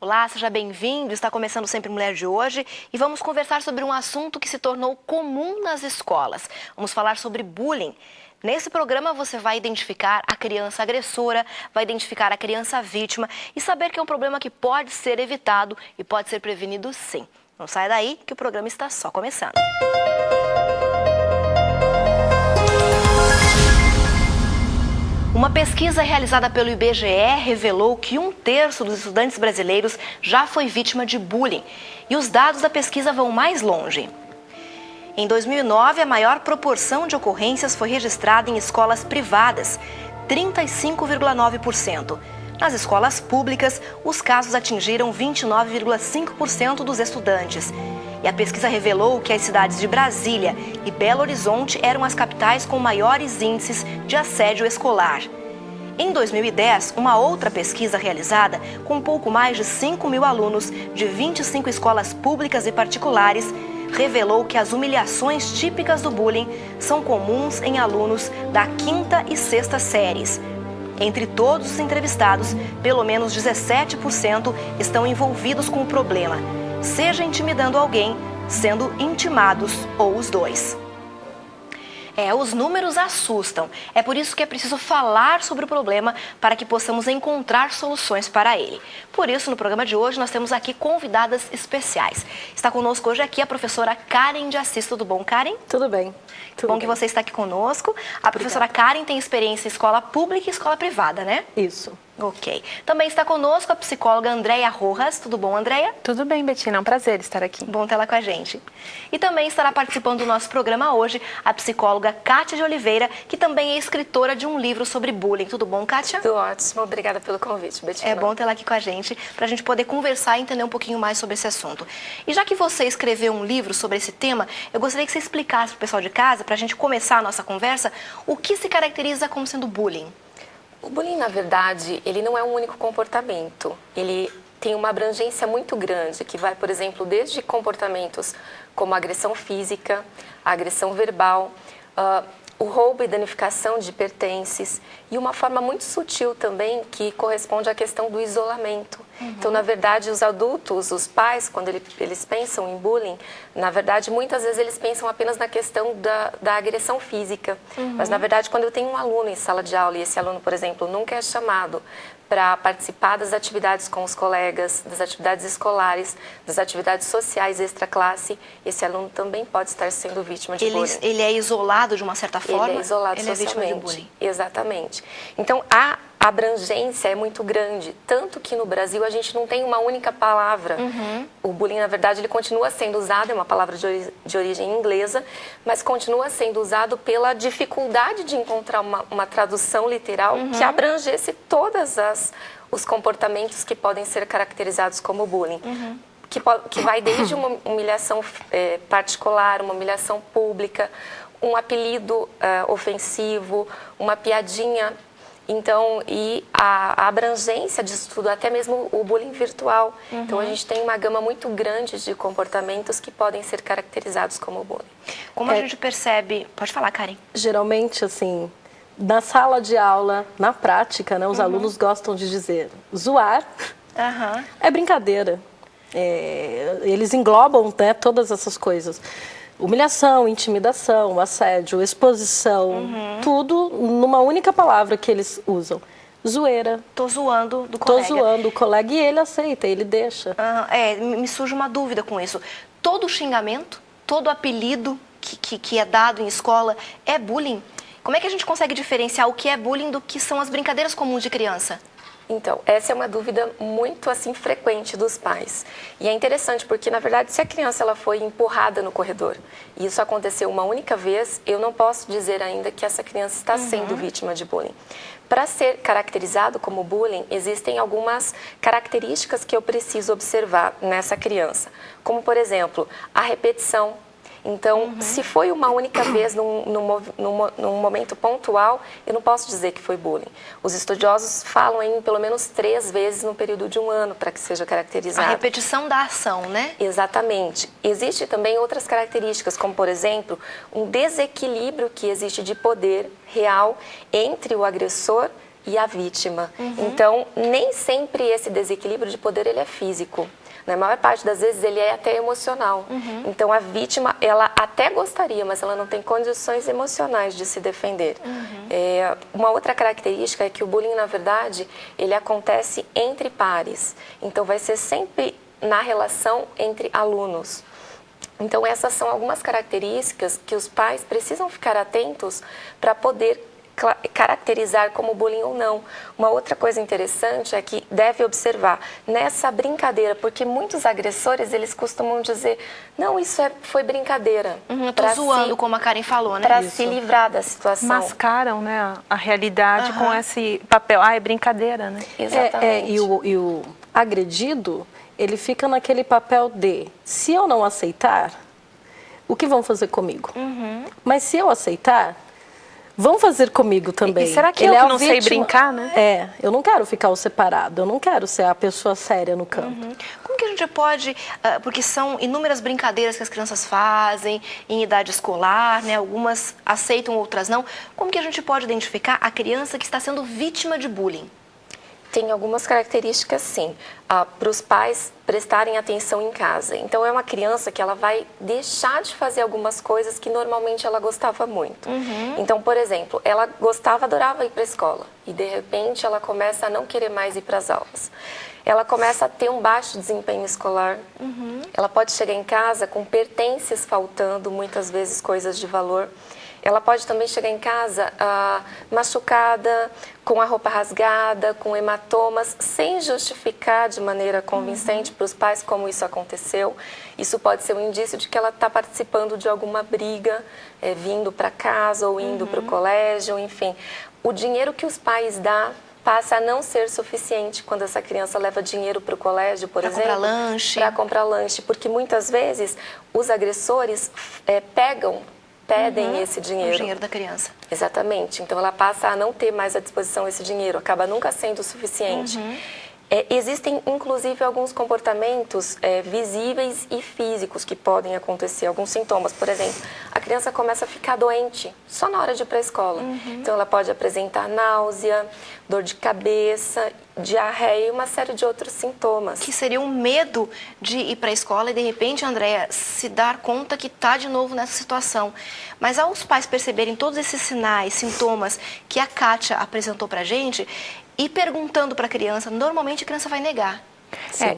Olá, seja bem-vindo. Está começando Sempre Mulher de hoje e vamos conversar sobre um assunto que se tornou comum nas escolas. Vamos falar sobre bullying. Nesse programa você vai identificar a criança agressora, vai identificar a criança vítima e saber que é um problema que pode ser evitado e pode ser prevenido sim. Não sai daí que o programa está só começando. Uma pesquisa realizada pelo IBGE revelou que 1/3 dos estudantes brasileiros já foi vítima de bullying. E os dados da pesquisa vão mais longe. Em 2009, a maior proporção de ocorrências foi registrada em escolas privadas, 35,9%. Nas escolas públicas, os casos atingiram 29,5% dos estudantes. E a pesquisa revelou que as cidades de Brasília e Belo Horizonte eram as capitais com maiores índices de assédio escolar. Em 2010, uma outra pesquisa realizada com um pouco mais de 5.000 alunos de 25 escolas públicas e particulares revelou que as humilhações típicas do bullying são comuns em alunos da 5ª e 6ª séries. Entre todos os entrevistados, pelo menos 17% estão envolvidos com o problema, seja intimidando alguém, sendo intimados ou os dois. Os números assustam. É por isso que é preciso falar sobre o problema para que possamos encontrar soluções para ele. Por isso, no programa de hoje, nós temos aqui convidadas especiais. Está conosco hoje aqui a professora Karen de Assis. Tudo bom, Karen? Tudo bem. Bom que você está aqui conosco. A professora Karen tem experiência em escola pública e escola privada, né? Isso. Ok. Também está conosco a psicóloga Andréia Rojas. Tudo bom, Andréia? Tudo bem, Betina. É um prazer estar aqui. Bom tê-la com a gente. E também estará participando do nosso programa hoje a psicóloga Kátia de Oliveira, que também é escritora de um livro sobre bullying. Tudo bom, Kátia? Tudo ótimo. Obrigada pelo convite, Betina. É bom tê-la aqui com a gente, para a gente poder conversar e entender um pouquinho mais sobre esse assunto. E já que você escreveu um livro sobre esse tema, eu gostaria que você explicasse para o pessoal de casa, para a gente começar a nossa conversa, o que se caracteriza como sendo bullying. O bullying, na verdade, ele não é um único comportamento. Ele tem uma abrangência muito grande, que vai, por exemplo, desde comportamentos como a agressão física, a agressão verbal, o roubo e danificação de pertences e uma forma muito sutil também que corresponde à questão do isolamento. Então, na verdade, os adultos, os pais, quando eles pensam em bullying, na verdade, muitas vezes eles pensam apenas na questão da agressão física. Mas, na verdade, quando eu tenho um aluno em sala de aula e esse aluno, por exemplo, nunca é chamado para participar das atividades com os colegas, das atividades escolares, das atividades sociais extra-classe, esse aluno também pode estar sendo vítima de bullying. Ele é isolado de uma certa forma? Ele é isolado socialmente. Ele é vítima de bullying. Exatamente. Então, a abrangência é muito grande, tanto que no Brasil a gente não tem uma única palavra. O bullying, na verdade, ele continua sendo usado, é uma palavra de origem inglesa, mas continua sendo usado pela dificuldade de encontrar uma tradução literal que abrangesse todos os comportamentos que podem ser caracterizados como bullying. Que vai desde uma humilhação particular, uma humilhação pública, um apelido ofensivo, uma piadinha. Então, e a abrangência disso tudo, até mesmo o bullying virtual. Então, a gente tem uma gama muito grande de comportamentos que podem ser caracterizados como bullying. Como a gente percebe... Pode falar, Karen. Geralmente, assim, na sala de aula, na prática, né, os alunos gostam de dizer zoar é brincadeira. Eles englobam, né, todas essas coisas. Humilhação, intimidação, assédio, exposição, tudo numa única palavra que eles usam. Zoeira. Tô zoando do colega. Tô zoando o colega e ele aceita, ele deixa. Me surge uma dúvida com isso. Todo xingamento, todo apelido que é dado em escola é bullying? Como é que a gente consegue diferenciar o que é bullying do que são as brincadeiras comuns de criança? Então, essa é uma dúvida muito assim frequente dos pais. E é interessante porque, na verdade, se a criança ela foi empurrada no corredor e isso aconteceu uma única vez, eu não posso dizer ainda que essa criança está sendo vítima de bullying. Para ser caracterizado como bullying, existem algumas características que eu preciso observar nessa criança. Como, por exemplo, a repetição. Então, se foi uma única vez, num momento pontual, eu não posso dizer que foi bullying. Os estudiosos falam em pelo menos 3 vezes no período de 1 ano para que seja caracterizado. A repetição da ação, né? Exatamente. Existem também outras características, como, por exemplo, um desequilíbrio que existe de poder real entre o agressor e a vítima. Então, nem sempre esse desequilíbrio de poder ele é físico. Na maior parte das vezes ele é até emocional. Então a vítima, ela até gostaria, mas ela não tem condições emocionais de se defender. Uma outra característica é que o bullying, na verdade, ele acontece entre pares. Então vai ser sempre na relação entre alunos. Então essas são algumas características que os pais precisam ficar atentos para poder caracterizar como bullying ou não. Uma outra coisa interessante é que deve observar nessa brincadeira, porque muitos agressores, eles costumam dizer, não, isso foi brincadeira. Eu tô zoando, como a Karen falou, né? Para se livrar da situação. Mascaram, né, a realidade com esse papel. É brincadeira, né? Exatamente. E o agredido, ele fica naquele papel de, se eu não aceitar, o que vão fazer comigo? Mas se eu aceitar, vão fazer comigo também. E será que eu que não sei brincar, né? Eu não quero ficar separado, eu não quero ser a pessoa séria no campo. Como que a gente pode, porque são inúmeras brincadeiras que as crianças fazem em idade escolar, né? Algumas aceitam, outras não. Como que a gente pode identificar a criança que está sendo vítima de bullying? Tem algumas características, sim, para os pais prestarem atenção em casa. Então, é uma criança que ela vai deixar de fazer algumas coisas que normalmente ela gostava muito. Então, por exemplo, ela adorava ir para a escola e, de repente, ela começa a não querer mais ir para as aulas. Ela começa a ter um baixo desempenho escolar. Ela pode chegar em casa com pertences faltando, muitas vezes coisas de valor. Ela pode também chegar em casa machucada, com a roupa rasgada, com hematomas, sem justificar de maneira convincente para os pais como isso aconteceu. Isso pode ser um indício de que ela está participando de alguma briga, vindo para casa ou indo para o colégio, enfim. O dinheiro que os pais dão passa a não ser suficiente quando essa criança leva dinheiro para o colégio, por exemplo. Para comprar lanche. Para comprar lanche, porque muitas vezes os agressores pedem esse dinheiro. O dinheiro da criança. Exatamente. Então, ela passa a não ter mais à disposição esse dinheiro, acaba nunca sendo o suficiente. Existem, inclusive, alguns comportamentos visíveis e físicos que podem acontecer, alguns sintomas. Por exemplo, a criança começa a ficar doente só na hora de ir para a escola. Então, ela pode apresentar náusea, dor de cabeça, diarreia e uma série de outros sintomas. Que seria um medo de ir para a escola e, de repente, Andréia, se dar conta que está de novo nessa situação. Mas ao os pais perceberem todos esses sinais, sintomas que a Kátia apresentou para a gente, e perguntando para a criança, normalmente a criança vai negar.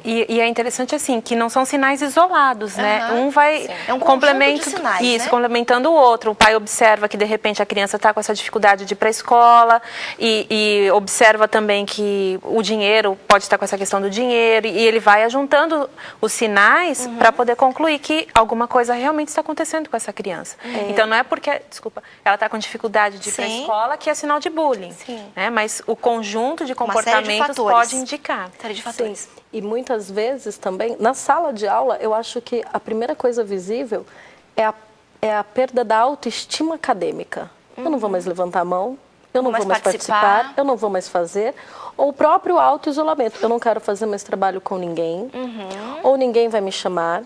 E é interessante assim, que não são sinais isolados, né? Um vai é um complemento de sinais, isso, né? complementando o outro. O pai observa que de repente a criança está com essa dificuldade de ir para a escola e observa também que o dinheiro pode estar com essa questão do dinheiro e ele vai ajuntando os sinais para poder concluir que alguma coisa realmente está acontecendo com essa criança. Então não é porque, ela está com dificuldade de ir para a escola que é sinal de bullying, né? Mas o conjunto de comportamentos pode indicar. Uma série de fatores. E muitas vezes também, na sala de aula, eu acho que a primeira coisa visível é a perda da autoestima acadêmica. Eu não vou mais levantar a mão, eu não vou mais participar, eu não vou mais fazer. Ou o próprio auto-isolamento. Eu não quero fazer mais trabalho com ninguém, ou ninguém vai me chamar,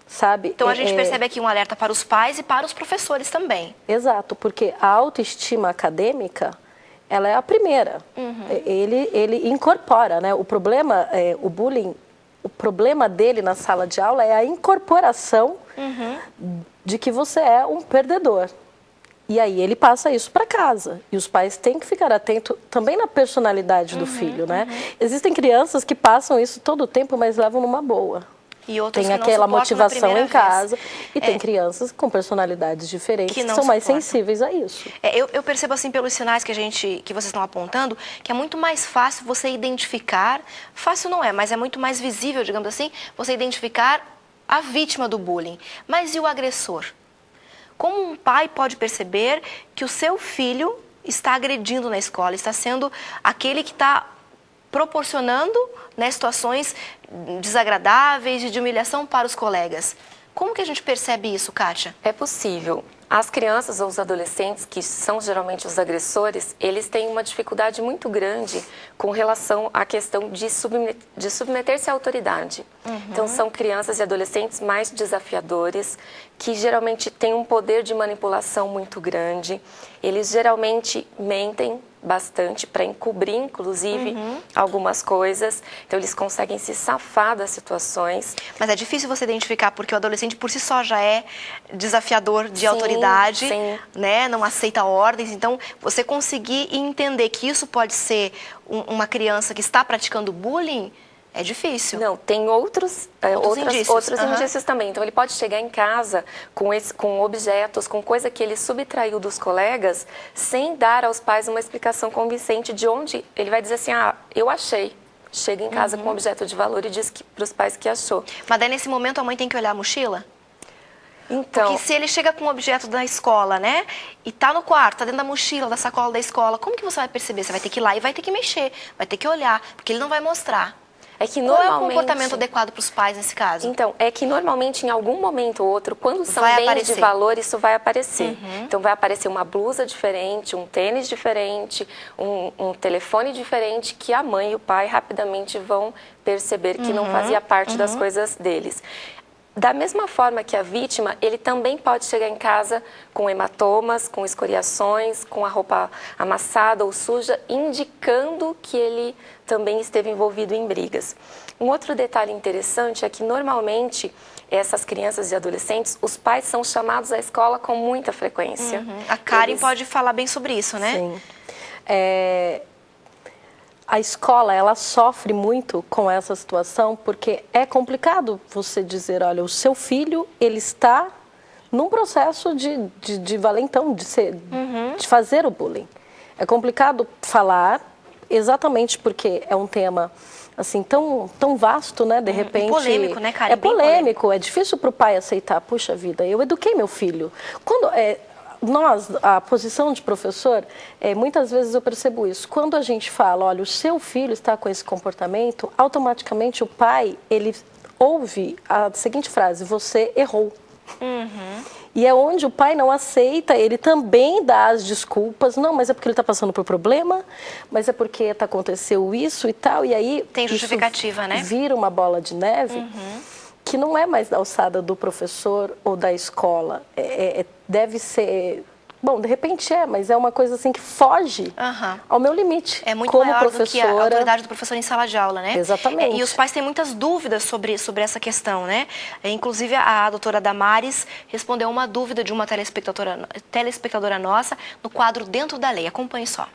sabe? Então a gente percebe aqui um alerta para os pais e para os professores também. Exato, porque a autoestima acadêmica, ela é a primeira. Ele incorpora, né? O problema, o bullying, o problema dele na sala de aula é a incorporação de que você é um perdedor. E aí ele passa isso para casa. E os pais têm que ficar atentos também na personalidade do filho, né? Existem crianças que passam isso todo o tempo, mas levam numa boa. E outros tem que não aquela motivação em casa e tem crianças com personalidades diferentes que são mais sensíveis a isso. Eu percebo assim pelos sinais que vocês estão apontando, que é muito mais fácil você identificar, fácil não é, mas é muito mais visível, digamos assim, você identificar a vítima do bullying. Mas e o agressor? Como um pai pode perceber que o seu filho está agredindo na escola, está sendo aquele que está proporcionando, né, situações desagradáveis e de humilhação para os colegas? Como que a gente percebe isso, Kátia? É possível. As crianças ou os adolescentes, que são geralmente os agressores, eles têm uma dificuldade muito grande com relação à questão de submeter-se à autoridade. Então, são crianças e adolescentes mais desafiadores, que geralmente têm um poder de manipulação muito grande. Eles geralmente mentem bastante para encobrir, inclusive, algumas coisas. Então, eles conseguem se safar das situações. Mas é difícil você identificar, porque o adolescente por si só já é desafiador de autoridade, né? Não aceita ordens. Então, você conseguir entender que isso pode ser uma criança que está praticando bullying, é difícil. Não, tem outros indícios também. Então, ele pode chegar em casa com objetos, com coisa que ele subtraiu dos colegas, sem dar aos pais uma explicação convincente de onde ele vai dizer assim, eu achei. Chega em casa com um objeto de valor e diz para os pais que achou. Mas daí, nesse momento, a mãe tem que olhar a mochila? Então, porque se ele chega com um objeto da escola, né, e tá no quarto, tá dentro da mochila, da sacola da escola, como que você vai perceber? Você vai ter que ir lá e vai ter que mexer, vai ter que olhar, porque ele não vai mostrar. É que qual é o comportamento adequado para os pais nesse caso? Então, é que normalmente em algum momento ou outro, quando são bens de valor, isso vai aparecer. Então, vai aparecer uma blusa diferente, um tênis diferente, um telefone diferente, que a mãe e o pai rapidamente vão perceber que não fazia parte das coisas deles. Da mesma forma que a vítima, ele também pode chegar em casa com hematomas, com escoriações, com a roupa amassada ou suja, indicando que ele também esteve envolvido em brigas. Um outro detalhe interessante é que, normalmente, essas crianças e adolescentes, os pais são chamados à escola com muita frequência. A Karen pode falar bem sobre isso, né? Sim. A escola, ela sofre muito com essa situação, porque é complicado você dizer, olha, o seu filho, ele está num processo de valentão, de fazer o bullying. É complicado falar, exatamente porque é um tema, assim, tão vasto, né, de repente... polêmico, né, Karen? É polêmico, é difícil para o pai aceitar, puxa vida, eu eduquei meu filho. A posição de professor, muitas vezes eu percebo isso. Quando a gente fala, olha, o seu filho está com esse comportamento, automaticamente o pai, ele ouve a seguinte frase, você errou. E é onde o pai não aceita, ele também dá as desculpas, não, mas é porque ele está passando por problema, mas é porque aconteceu isso e tal, e aí... Tem justificativa, né? Vira uma bola de neve. Que não é mais da alçada do professor ou da escola. Deve ser... Bom, de repente mas é uma coisa assim que foge ao meu limite. É muito como maior professora... do que a autoridade do professor em sala de aula, né? Exatamente. E os pais têm muitas dúvidas sobre essa questão, né? Inclusive, a doutora Damares respondeu uma dúvida de uma telespectadora nossa no quadro Dentro da Lei. Acompanhe só.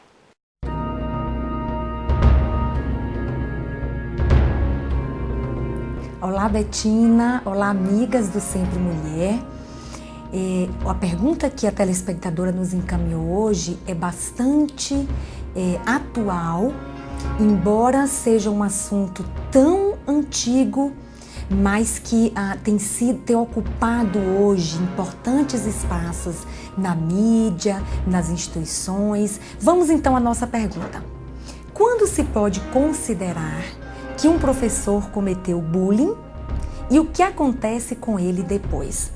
Olá, Betina. Olá, amigas do Sempre Mulher. A pergunta que a telespectadora nos encaminhou hoje é bastante atual, embora seja um assunto tão antigo, mas que tem ocupado hoje importantes espaços na mídia, nas instituições. Vamos então à nossa pergunta. Quando se pode considerar que um professor cometeu bullying e o que acontece com ele depois?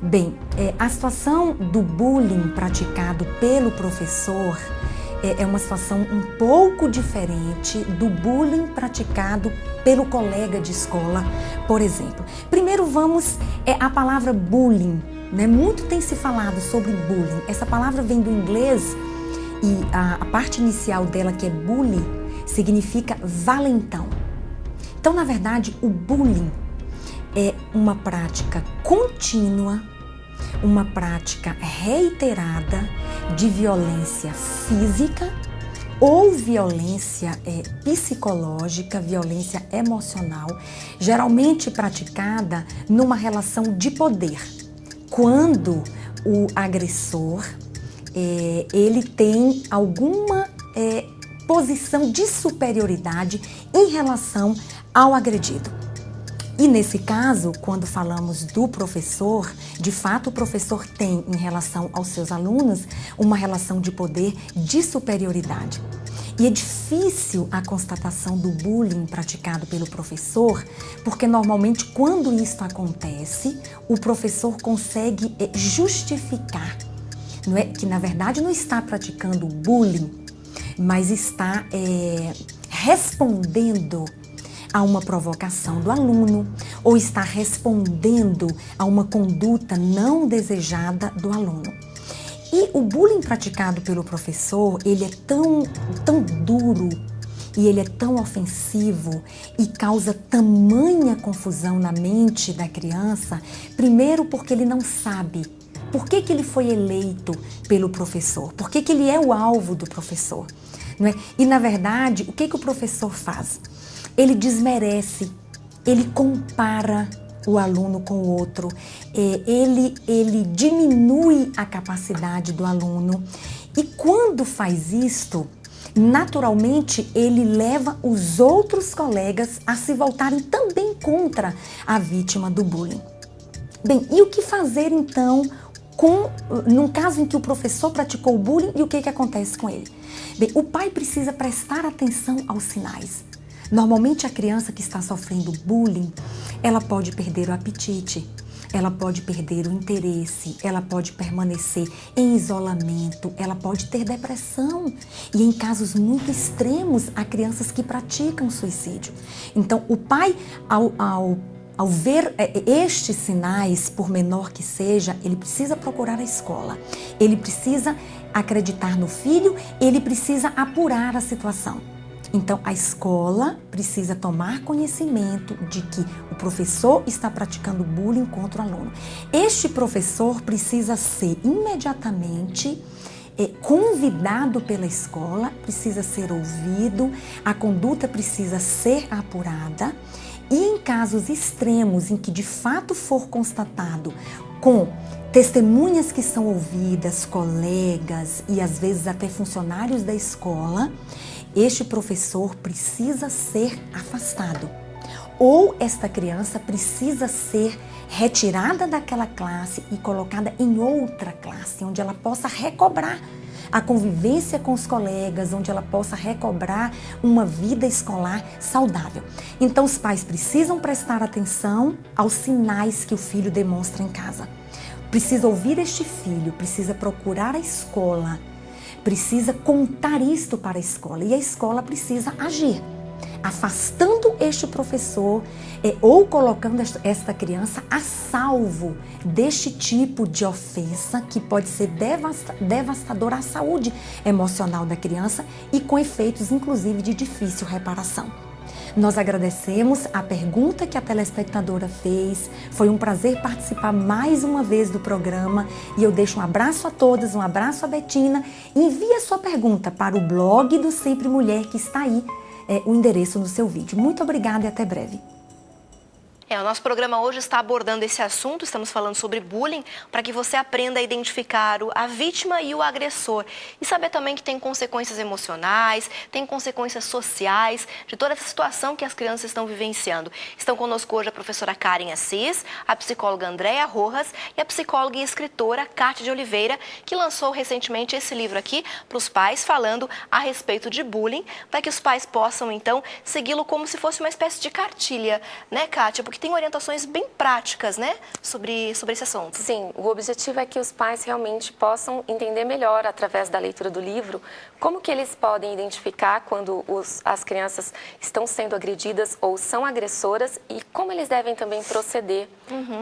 Bem, a situação do bullying praticado pelo professor é uma situação um pouco diferente do bullying praticado pelo colega de escola, por exemplo. Primeiro vamos a palavra bullying, né? Muito tem se falado sobre bullying. Essa palavra vem do inglês e a parte inicial dela, que é bully, significa valentão. Então, na verdade, o bullying é uma prática contínua, uma prática reiterada de violência física ou violência psicológica, violência emocional, geralmente praticada numa relação de poder, quando o agressor ele tem alguma posição de superioridade em relação ao agredido. E nesse caso, quando falamos do professor, de fato o professor tem em relação aos seus alunos uma relação de poder de superioridade. E é difícil a constatação do bullying praticado pelo professor, porque normalmente quando isso acontece, o professor consegue justificar, não é? Que na verdade não está praticando bullying, mas está respondendo a uma provocação do aluno ou está respondendo a uma conduta não desejada do aluno. E o bullying praticado pelo professor, ele é tão duro e ele é tão ofensivo e causa tamanha confusão na mente da criança, primeiro porque ele não sabe por que ele foi eleito pelo professor, por que ele é o alvo do professor, não é? E na verdade, o que o professor faz? Ele desmerece, ele compara o aluno com o outro, ele diminui a capacidade do aluno e quando faz isto, naturalmente ele leva os outros colegas a se voltarem também contra a vítima do bullying. Bem, e o que fazer então num caso em que o professor praticou o bullying e o que acontece com ele? Bem, o pai precisa prestar atenção aos sinais. Normalmente a criança que está sofrendo bullying, ela pode perder o apetite, ela pode perder o interesse, ela pode permanecer em isolamento, ela pode ter depressão e em casos muito extremos há crianças que praticam suicídio. Então o pai, ao ver estes sinais, por menor que seja, ele precisa procurar a escola, ele precisa acreditar no filho, ele precisa apurar a situação. Então, a escola precisa tomar conhecimento de que o professor está praticando bullying contra o aluno. Este professor precisa ser imediatamente convidado pela escola, precisa ser ouvido, a conduta precisa ser apurada e em casos extremos em que de fato for constatado com testemunhas que são ouvidas, colegas e às vezes até funcionários da escola, este professor precisa ser afastado. Ou esta criança precisa ser retirada daquela classe e colocada em outra classe, onde ela possa recobrar a convivência com os colegas, onde ela possa recobrar uma vida escolar saudável. Então, os pais precisam prestar atenção aos sinais que o filho demonstra em casa. Precisa ouvir este filho, precisa procurar a escola, precisa contar isto para a escola e a escola precisa agir, afastando este professor ou colocando esta criança a salvo deste tipo de ofensa que pode ser devastadora à saúde emocional da criança e com efeitos inclusive de difícil reparação. Nós agradecemos a pergunta que a telespectadora fez. Foi um prazer participar mais uma vez do programa e eu deixo um abraço a todas, um abraço a Betina. Envie a sua pergunta para o blog do Sempre Mulher que está aí, o endereço no seu vídeo. Muito obrigada e até breve. O nosso programa hoje está abordando esse assunto, estamos falando sobre bullying, para que você aprenda a identificar a vítima e o agressor. E saber também que tem consequências emocionais, tem consequências sociais, de toda essa situação que as crianças estão vivenciando. Estão conosco hoje a professora Karen Assis, a psicóloga Andréa Rojas e a psicóloga e escritora Cátia de Oliveira, que lançou recentemente esse livro aqui para os pais, falando a respeito de bullying, para que os pais possam, então, segui-lo como se fosse uma espécie de cartilha, né, Cátia? Porque tem orientações bem práticas, né, sobre esse assunto. Sim, o objetivo é que os pais realmente possam entender melhor, através da leitura do livro, como que eles podem identificar quando as crianças estão sendo agredidas ou são agressoras e como eles devem também proceder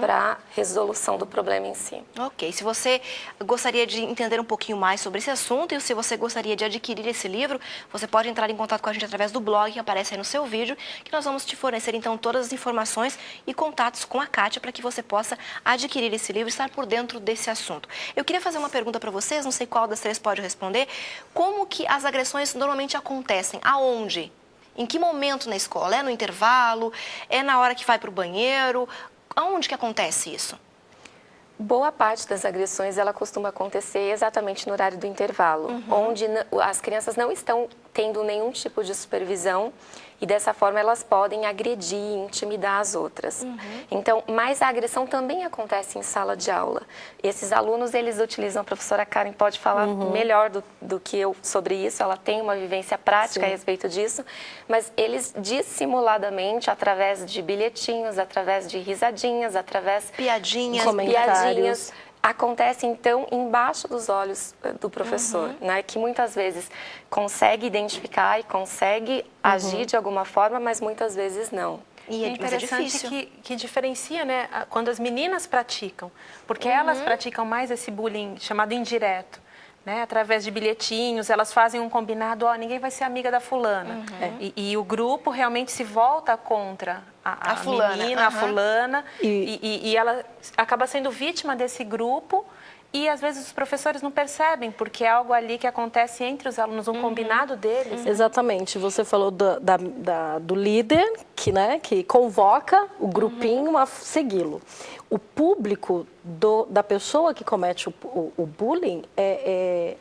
para a resolução do problema em si. Ok, se você gostaria de entender um pouquinho mais sobre esse assunto e se você gostaria de adquirir esse livro, você pode entrar em contato com a gente através do blog que aparece aí no seu vídeo, que nós vamos te fornecer então todas as informações e contatos com a Cátia para que você possa adquirir esse livro e estar por dentro desse assunto. Eu queria fazer uma pergunta para vocês, não sei qual das três pode responder. Como que as agressões normalmente acontecem? Aonde? Em que momento na escola? É no intervalo? É na hora que vai para o banheiro? Aonde que acontece isso? Boa parte das agressões, ela costuma acontecer exatamente no horário do intervalo, onde as crianças não estão tendo nenhum tipo de supervisão e dessa forma elas podem agredir e intimidar as outras. Então, mas a agressão também acontece em sala de aula. Esses alunos, eles utilizam, a professora Karen pode falar melhor do que eu sobre isso, ela tem uma vivência prática a respeito disso, mas eles dissimuladamente, através de bilhetinhos, através de risadinhas, através piadinhas, piadinhas, acontece então embaixo dos olhos do professor, né, que muitas vezes consegue identificar e consegue agir de alguma forma, mas muitas vezes não. E é interessante que diferencia, né, quando as meninas praticam, porque elas praticam mais esse bullying chamado indireto. Né, através de bilhetinhos, elas fazem um combinado, ninguém vai ser amiga da fulana. E o grupo realmente se volta contra a fulana, menina, a fulana, e ela acaba sendo vítima desse grupo. E às vezes os professores não percebem, porque é algo ali que acontece entre os alunos, um combinado deles. Exatamente, você falou do líder que convoca o grupinho a segui-lo. O público da pessoa que comete o bullying é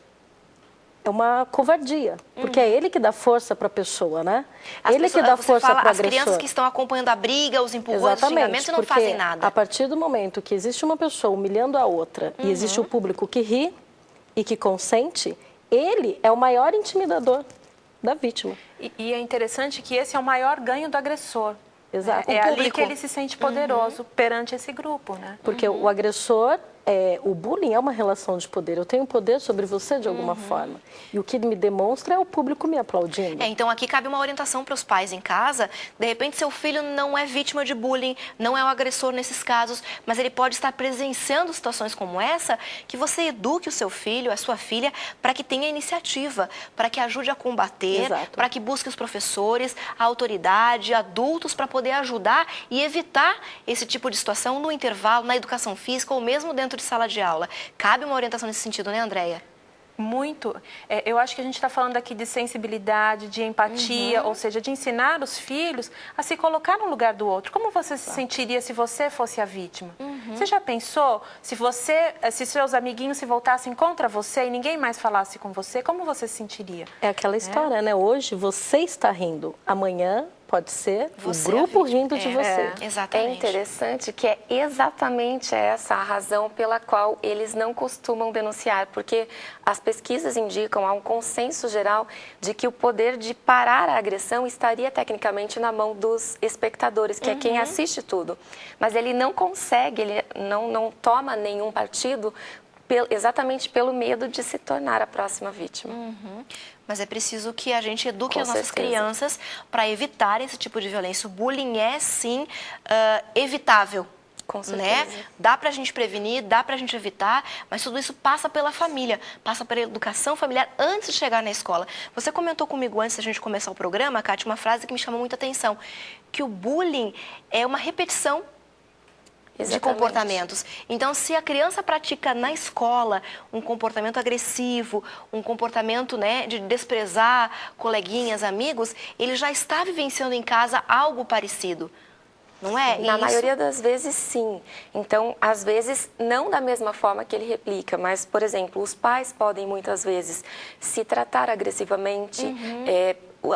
uma covardia, porque é ele que dá força para a pessoa, né? Ele que dá força para o agressor. As crianças que estão acompanhando a briga, os empurrões, os xingamentos e não fazem nada. A partir do momento que existe uma pessoa humilhando a outra e existe o público que ri e que consente, ele é o maior intimidador da vítima. E é interessante que esse é o maior ganho do agressor. Exato. É ali que ele se sente poderoso perante esse grupo, né? Porque o agressor, o bullying é uma relação de poder. Eu tenho poder sobre você de alguma forma. E o que me demonstra é o público me aplaudindo. Então aqui cabe uma orientação para os pais em casa. De repente seu filho não é vítima de bullying, não é o agressor nesses casos, mas ele pode estar presenciando situações como essa, que você eduque o seu filho, a sua filha, para que tenha iniciativa, para que ajude a combater, para que busque os professores, a autoridade, adultos, para poder ajudar e evitar esse tipo de situação no intervalo, na educação física ou mesmo dentro de sala de aula. Cabe uma orientação nesse sentido, né, Andréia? Muito. Eu acho que a gente está falando aqui de sensibilidade, de empatia, ou seja, de ensinar os filhos a se colocar no lugar do outro. Como você se sentiria se você fosse a vítima? Você já pensou se seus amiguinhos se voltassem contra você e ninguém mais falasse com você, como você se sentiria? É aquela história, né? Hoje você está rindo, amanhã pode ser o grupo rindo de você. Exatamente. É interessante que é exatamente essa a razão pela qual eles não costumam denunciar, porque as pesquisas indicam, há um consenso geral de que o poder de parar a agressão estaria tecnicamente na mão dos espectadores, que é quem assiste tudo. Mas ele não consegue, ele não toma nenhum partido exatamente pelo medo de se tornar a próxima vítima. Mas é preciso que a gente eduque as nossas crianças para evitar esse tipo de violência. O bullying é, sim, evitável. Com certeza. Né? Dá para a gente prevenir, dá para a gente evitar, mas tudo isso passa pela família, passa pela educação familiar antes de chegar na escola. Você comentou comigo antes da gente começar o programa, Kátia, uma frase que me chamou muita atenção, que o bullying é uma repetição de comportamentos. Então, se a criança pratica na escola um comportamento agressivo, um comportamento, né, de desprezar coleguinhas, amigos, ele já está vivenciando em casa algo parecido. Não é? Na maioria das vezes, sim. Então, às vezes, não da mesma forma que ele replica, mas, por exemplo, os pais podem muitas vezes se tratar agressivamente,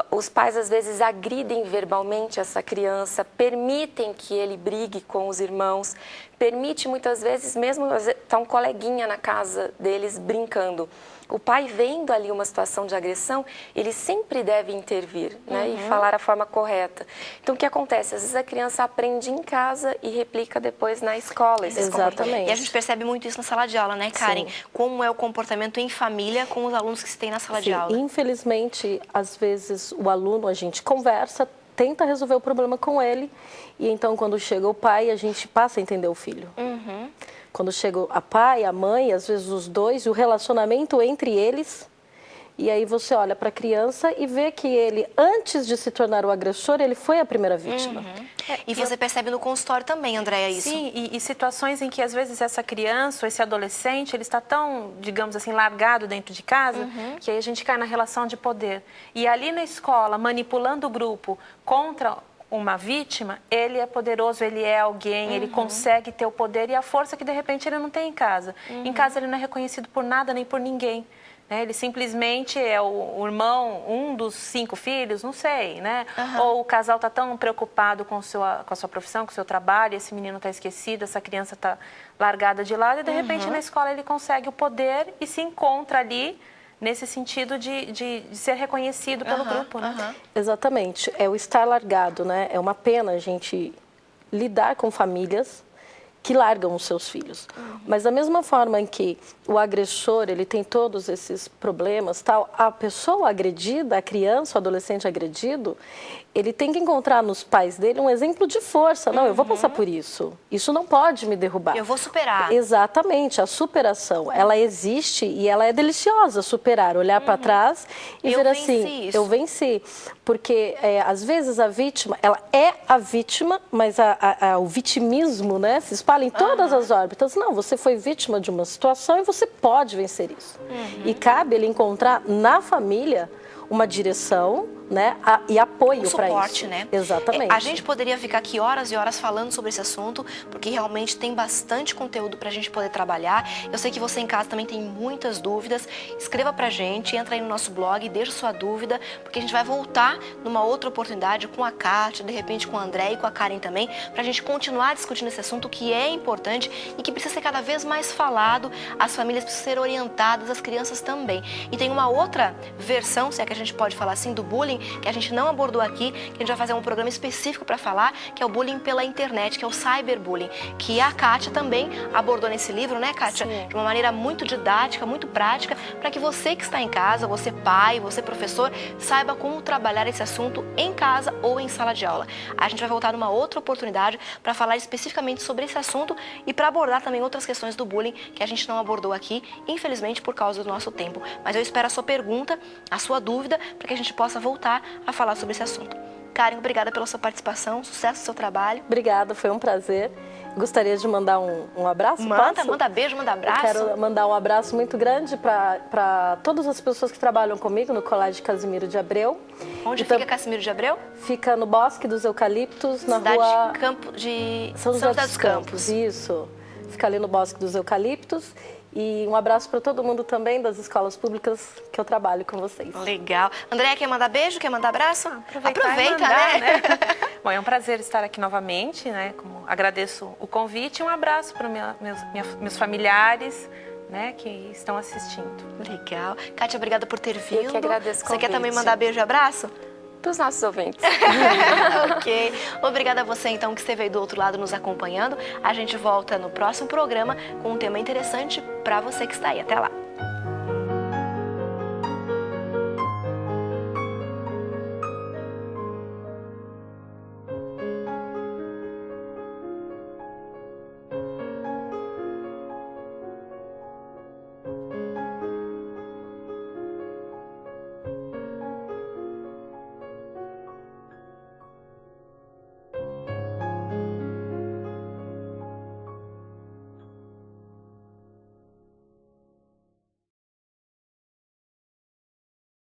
os pais às vezes agridem verbalmente essa criança, permitem que ele brigue com os irmãos, permite muitas vezes mesmo tá um coleguinha na casa deles brincando. O pai vendo ali uma situação de agressão, ele sempre deve intervir, né, e falar a forma correta. Então, o que acontece? Às vezes a criança aprende em casa e replica depois na escola. Exatamente. E a gente percebe muito isso na sala de aula, né, Karen? Sim. Como é o comportamento em família com os alunos que se tem na sala de aula. Infelizmente, às vezes o aluno, a gente conversa, tenta resolver o problema com ele, e então quando chega o pai, a gente passa a entender o filho. Quando chega a pai, a mãe, às vezes os dois, e o relacionamento entre eles, e aí você olha para a criança e vê que ele, antes de se tornar o agressor, ele foi a primeira vítima. E você percebe no consultório também, Andréia, isso? Sim, e situações em que às vezes essa criança ou esse adolescente, ele está tão, digamos assim, largado dentro de casa, que aí a gente cai na relação de poder. E ali na escola, manipulando o grupo contra uma vítima, ele é poderoso, ele é alguém, ele consegue ter o poder e a força que de repente ele não tem em casa. Em casa ele não é reconhecido por nada nem por ninguém. Ele simplesmente é o irmão, um dos 5 filhos, não sei, né? Ou o casal está tão preocupado com a sua profissão, com o seu trabalho, esse menino está esquecido, essa criança está largada de lado e de repente na escola ele consegue o poder e se encontra ali nesse sentido de ser reconhecido pelo grupo, né? Exatamente. É o estar largado, né? É uma pena a gente lidar com famílias que largam os seus filhos. Mas da mesma forma em que o agressor, ele tem todos esses problemas, tal, a pessoa agredida, a criança, o adolescente agredido, ele tem que encontrar nos pais dele um exemplo de força. Não, eu vou passar por isso. Isso não pode me derrubar. Eu vou superar. Exatamente, a superação, ela existe e ela é deliciosa, superar, olhar para trás e ver assim, eu venci. Porque às vezes a vítima, ela é a vítima, mas o vitimismo, né, se espalha em todas as órbitas. Não, você foi vítima de uma situação e você pode vencer isso. E cabe ele encontrar na família uma direção, né, e apoio para isso. Suporte, né? Exatamente. A gente poderia ficar aqui horas e horas falando sobre esse assunto, porque realmente tem bastante conteúdo para a gente poder trabalhar. Eu sei que você em casa também tem muitas dúvidas. Escreva pra gente, entra aí no nosso blog, deixa sua dúvida, porque a gente vai voltar numa outra oportunidade com a Kátia, de repente com a André e com a Karen também, pra gente continuar discutindo esse assunto que é importante e que precisa ser cada vez mais falado. As famílias precisam ser orientadas, as crianças também. E tem uma outra versão, se é que a gente pode falar assim, do bullying, que a gente não abordou aqui, que a gente vai fazer um programa específico para falar, que é o bullying pela internet, que é o cyberbullying, que a Kátia também abordou nesse livro, né, Kátia? Sim. De uma maneira muito didática, muito prática, para que você que está em casa, você pai, você professor, saiba como trabalhar esse assunto em casa ou em sala de aula. A gente vai voltar numa outra oportunidade para falar especificamente sobre esse assunto e para abordar também outras questões do bullying que a gente não abordou aqui, infelizmente por causa do nosso tempo. Mas eu espero a sua pergunta, a sua dúvida, para que a gente possa voltar a falar sobre esse assunto. Karen, obrigada pela sua participação, sucesso no seu trabalho. Obrigada, foi um prazer. Gostaria de mandar um abraço. Manda beijo, manda abraço. Eu quero mandar um abraço muito grande para todas as pessoas que trabalham comigo no Colégio Casimiro de Abreu. Onde fica Casimiro de Abreu? Fica no Bosque dos Eucaliptos, na Cidade rua... de São José dos Campos. Isso, fica ali no Bosque dos Eucaliptos. E um abraço para todo mundo também das escolas públicas que eu trabalho com vocês. Legal. André, quer mandar beijo? Quer mandar abraço? Aproveita, mandar, né? Bom, é um prazer estar aqui novamente, né? Agradeço o convite e um abraço para meus familiares, né, que estão assistindo. Legal. Kátia, obrigada por ter vindo. Eu que agradeço o Você quer convite. também mandar beijo e abraço? Para os nossos ouvintes. Ok. Obrigada a você, então, que esteve aí do outro lado nos acompanhando. A gente volta no próximo programa com um tema interessante para você que está aí. Até lá.